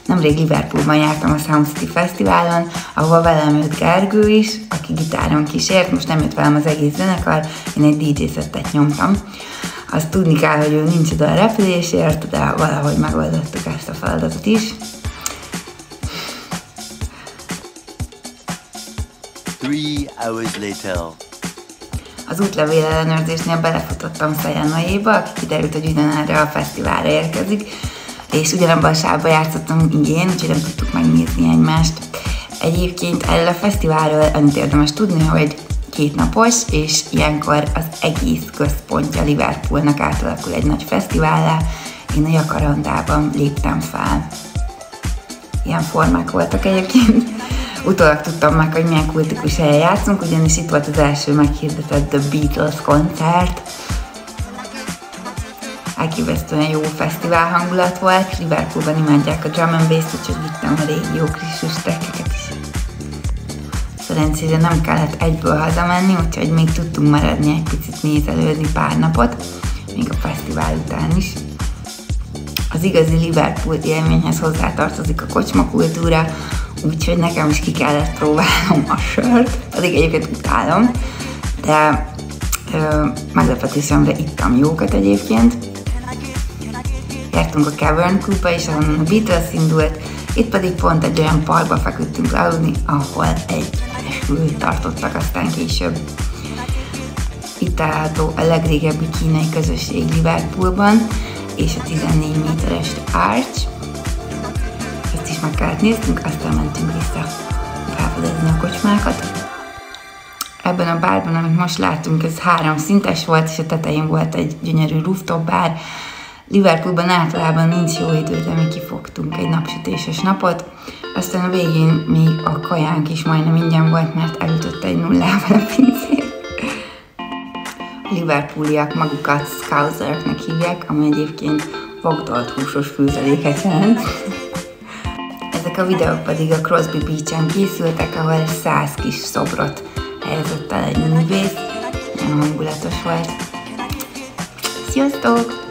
Nemrég Liverpoolban jártam a Sound City Fesztiválon, ahol velem jött Gergő is, aki gitáron kísért, most nem jött velem az egész zenekar, én egy DJ szettet nyomtam. Azt tudni kell, hogy ő nincs oda a repülésért, de valahogy megoldottuk ezt a feladatot is. 3 hours later. Az útlevél ellenőrzésnél belefutottam Szajánoéba, aki kiderült, hogy ugyanerre a fesztiválra érkezik, és ugyanabban a sávban játszottam én, úgyhogy nem tudtuk megnézni egymást. Egyébként erről a fesztiválról annyit érdemes tudni, hogy 2 napos, és ilyenkor az egész központja Liverpoolnak átalakul egy nagy fesztivállá. Én a jakarandában léptem fel. Ilyen formák voltak egyébként. Utólag tudtam meg, hogy milyen kultikus helyen játszunk, ugyanis itt volt az első meghirdetett The Beatles koncert. Elképesztően jó fesztivál hangulat volt, Liverpoolban imádják a drum and bass-t, úgyhogy vittem a régi jó kis süstekeket is. Szerencsére nem kellett egyből hazamenni, úgyhogy még tudtunk maradni egy picit nézelődni pár napot, még a fesztivál után is. Az igazi Liverpool élményhez hozzátartozik a kocsmakultúra, úgyhogy nekem is ki kellett próbálnom a sört, pedig egyébként utálom, de meglepetésemre ittam jókat egyébként. Jártunk a Cavern Clubba is, ahonnan a Beatles indult, itt pedig pont egy olyan parkba feküdtünk aludni, ahol egy esküvőt tartottak aztán később. Itt található a legrégebbi kínai közösség Liverpoolban, és a 14 méteres Arch. Ezt is meg kellett néznünk, aztán mentünk vissza felfedezni a kocsmákat. Ebben a bárban, amit most látunk, ez 3 szintes volt, és a tetején volt egy gyönyörű rooftop bár. Liverpoolban általában nincs jó idő, de mi kifogtunk egy napsütéses napot. Aztán a végén még a kajánk is majdnem ingyen volt, mert elütötte egy nullával a pincér. A liverpooliak magukat Scouseröknek hívják, ami egyébként vagdolt húsos főzeléket jelent. Ezek a videók pedig a Crosby Beach-en készültek, ahol 100 kis szobrot helyezett el egy művész. Nagyon hangulatos volt. Sziasztok!